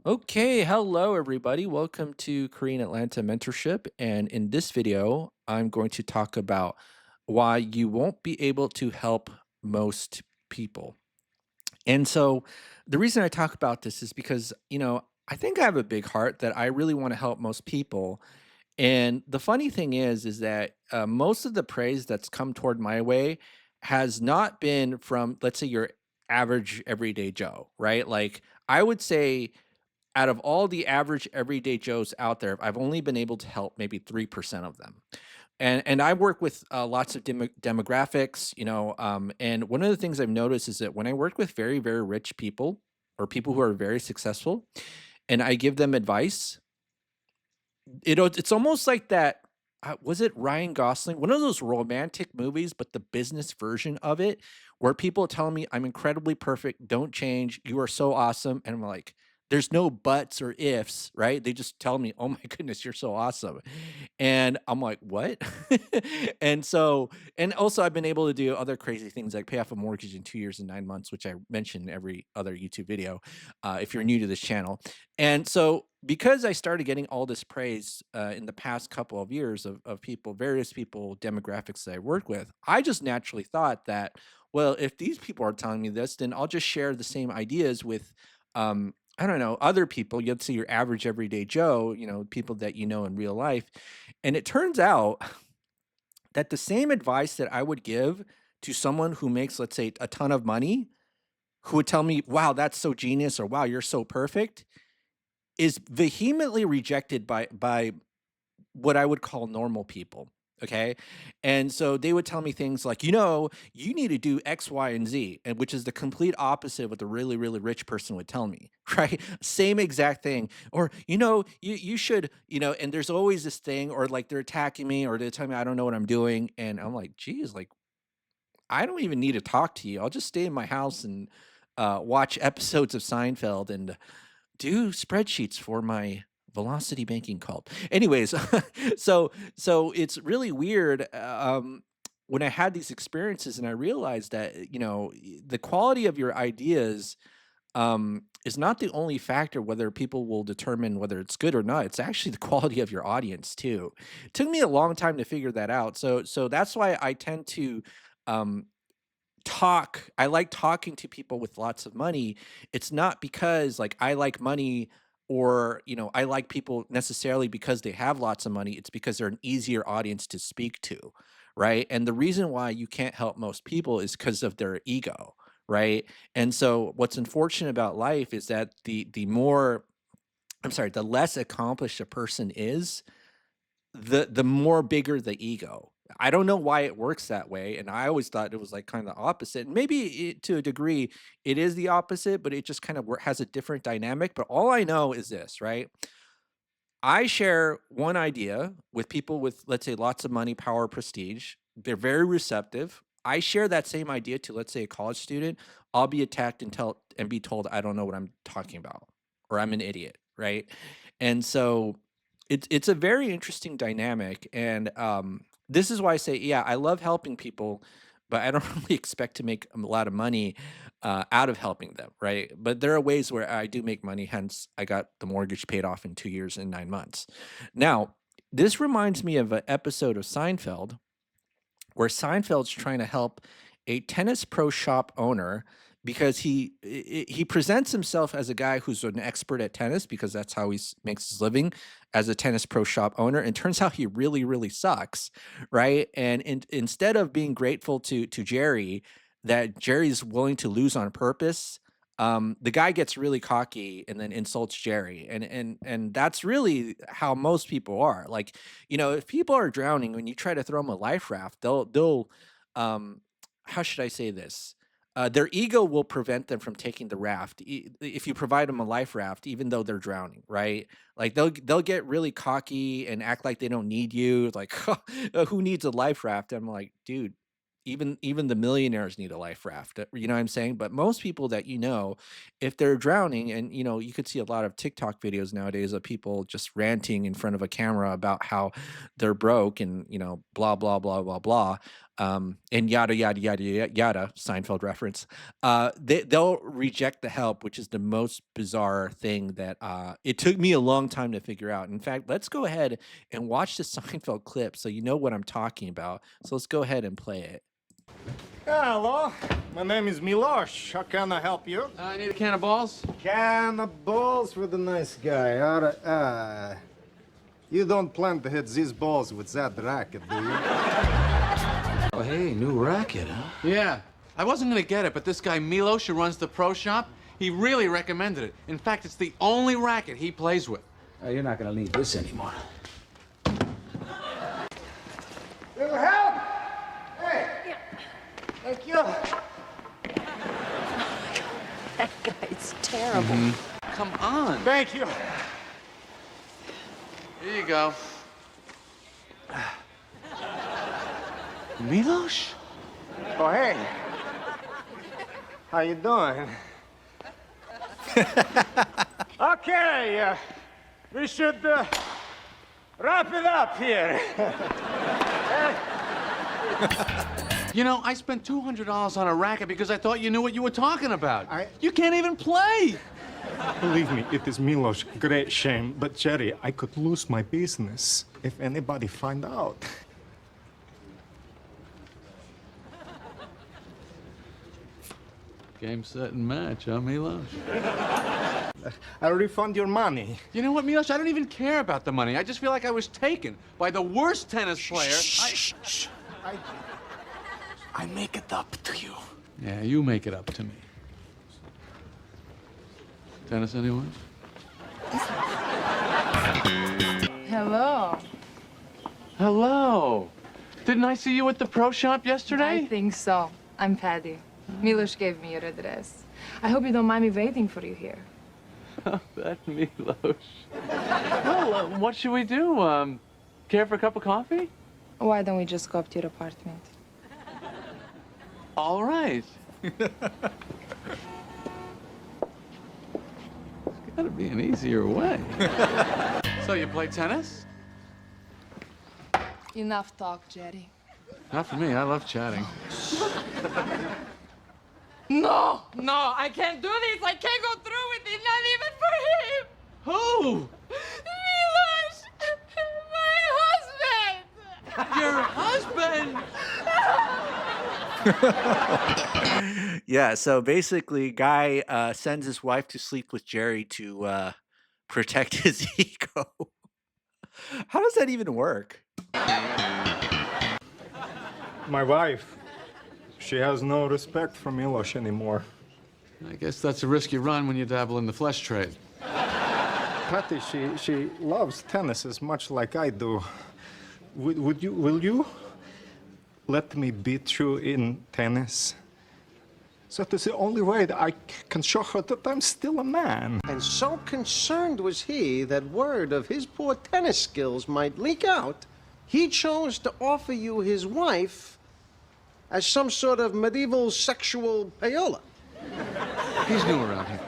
Okay, hello everybody. Welcome to Korean Atlanta Mentorship. And in this video, I'm going to talk about why you won't be able to help most people. And so the reason I talk about this is because, I think I have a big heart that I really want to help most people. And the funny thing is that most of the praise that's come toward my way has not been from, let's say, your average everyday Joe, right? Like, I would say out of all the average everyday Joes out there, I've only been able to help maybe 3% of them. And I work with lots of demographics, and one of the things I've noticed is that when I work with very, very rich people or people who are very successful, and I give them advice, it's almost like that. Was it Ryan Gosling? One of those romantic movies, but the business version of it, where people tell me I'm incredibly perfect, don't change, you are so awesome, and I'm like, there's no buts or ifs, right? They just tell me, "Oh my goodness, you're so awesome," and I'm like, "What?" And also I've been able to do other crazy things like pay off a mortgage in 2 years and 9 months, which I mention in every other YouTube video. If you're new to this channel, and so, because I started getting all this praise in the past couple of years of people, various people, demographics that I work with, I just naturally thought that, well, if these people are telling me this, then I'll just share the same ideas with, I don't know, other people. You'd see your average everyday Joe, people that you know in real life. And it turns out that the same advice that I would give to someone who makes, let's say, a ton of money, who would tell me, wow, that's so genius, or wow, you're so perfect, is vehemently rejected by what I would call normal people, okay? And so they would tell me things like, "You need to do X, Y, and Z," and which is the complete opposite of what the really, really rich person would tell me, right? Same exact thing. Or, you should, and there's always this thing, or like they're attacking me, or they tell me I don't know what I'm doing. And I'm like, geez, like I don't even need to talk to you. I'll just stay in my house and watch episodes of Seinfeld and do spreadsheets for my velocity banking cult. Anyways, so it's really weird, when I had these experiences and I realized that, the quality of your ideas, is not the only factor whether people will determine whether it's good or not. It's actually the quality of your audience too. It took me a long time to figure that out. So that's why I tend to, um, I like talking to people with lots of money. It's not because, like, I like money, or, I like people necessarily because they have lots of money. It's because they're an easier audience to speak to, right? And the reason why you can't help most people is because of their ego, right? And so what's unfortunate about life is that the more I'm sorry, the less accomplished a person is, the more bigger the ego. I don't know why it works that way, and I always thought it was, like, kinda opposite, and maybe to a degree, it is the opposite, but it just kind of has a different dynamic. But all I know is this, right? I share one idea with people with, let's say, lots of money, power, prestige. They're very receptive. I share that same idea to, let's say, a college student. I'll be attacked and be told I don't know what I'm talking about, or I'm an idiot, right? And so it's a very interesting dynamic. And this is why I say, yeah, I love helping people, but I don't really expect to make a lot of money out of helping them, right? But there are ways where I do make money. Hence, I got the mortgage paid off in 2 years and 9 months. Now, this reminds me of an episode of Seinfeld where Seinfeld's trying to help a tennis pro shop owner because he presents himself as a guy who's an expert at tennis, because that's how makes his living as a tennis pro shop owner. And turns out he really, really sucks, right? And instead of being grateful to Jerry that Jerry's willing to lose on purpose, the guy gets really cocky and then insults Jerry. And that's really how most people are. Like, if people are drowning, when you try to throw them a life raft, um, how should I say this? Their ego will prevent them from taking the raft. If you provide them a life raft, even though they're drowning, right? Like they'll get really cocky and act like they don't need you. Like, who needs a life raft? I'm like, dude, even the millionaires need a life raft. You know what I'm saying? But most people that if they're drowning, and you could see a lot of TikTok videos nowadays of people just ranting in front of a camera about how they're broke and blah blah blah blah blah. and yada yada yada yada yada Seinfeld reference. They'll reject the help, which is the most bizarre thing that it took me a long time to figure out. In fact, let's go ahead and watch the Seinfeld clip so you know what I'm talking about. So let's go ahead and play it. Hello, my name is Milosh. How can I help you? I need a can of balls. Can of balls with a nice guy. You don't plan to hit these balls with that racket, do you? Oh, hey, new racket, huh? Yeah. I wasn't gonna get it, but this guy Milos, who runs the pro shop, he really recommended it. In fact, it's the only racket he plays with. You're not gonna need this anymore. Little help! Hey! Thank you. That guy's terrible. Come on. Thank you. Here you go. Milos? Oh, hey. How you doing? Okay, we should wrap it up here. You know, I spent $200 on a racket because I thought you knew what you were talking about. I- You can't even play. Believe me, it is Milosh. Great shame. But, Jerry, I could lose my business if anybody find out. Game, set, and match, huh, Milos? I'll refund your money. You know what, Milos? I don't even care about the money. I just feel like I was taken by the worst tennis player. I make it up to you. Yeah, you make it up to me. Tennis, anyone? Hello. Hello. Didn't I see you at the pro shop yesterday? I think so. I'm Paddy. Milos gave me your address. I hope you don't mind me waiting for you here. That's Milos. Well, what should we do? Care for a cup of coffee? Why don't we just go up to your apartment? All right. There's gotta be an easier way. So you play tennis? Enough talk, Jerry. Not for me. I love chatting. No, I can't do this. I can't go through with it, not even for him. Who? Milos, my husband. Your husband? Yeah, so basically, Guy sends his wife to sleep with Jerry to protect his ego. How does that even work? My wife, she has no respect for Milosh anymore. I guess that's a risk you run when you dabble in the flesh trade. Patty, she loves tennis as much like I do. Will you let me beat you in tennis? So that is the only way that I can show her that I'm still a man. And so concerned was he that word of his poor tennis skills might leak out, he chose to offer you his wife as some sort of medieval sexual payola. He's new around here.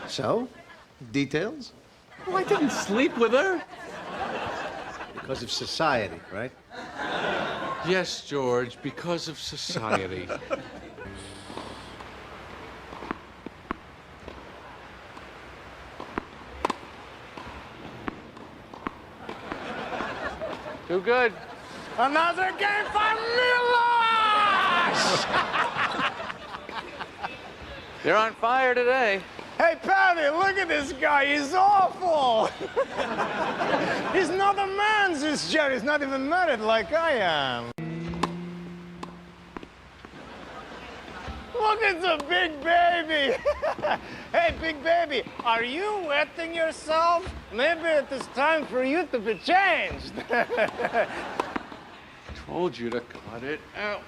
So, details? Well, I didn't sleep with her. Because of society, right? Yes, George, because of society. Too good. Another game for Milosh! You're on fire today. Hey, Patty, look at this guy. He's awful. He's not a man, this Jerry. He's not even married like I am. Look at the big baby. Hey, big baby, are you wetting yourself? Maybe it is time for you to be changed. Told you to cut it out.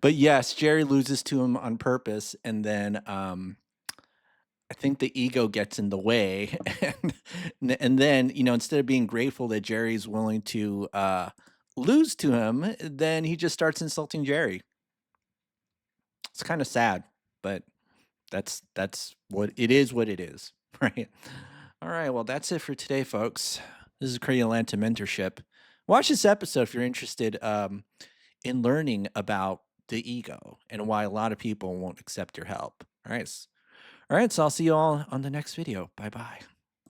But yes, Jerry loses to him on purpose, and then I think the ego gets in the way, and then instead of being grateful that Jerry's willing to lose to him, then he just starts insulting Jerry. It's kind of sad, but that's what it is. What it is, right? All right. Well, that's it for today, folks. This is Crazy Atlanta Mentorship. Watch this episode if you're interested in learning about the ego and why a lot of people won't accept your help. All right. All right. So I'll see you all on the next video. Bye bye.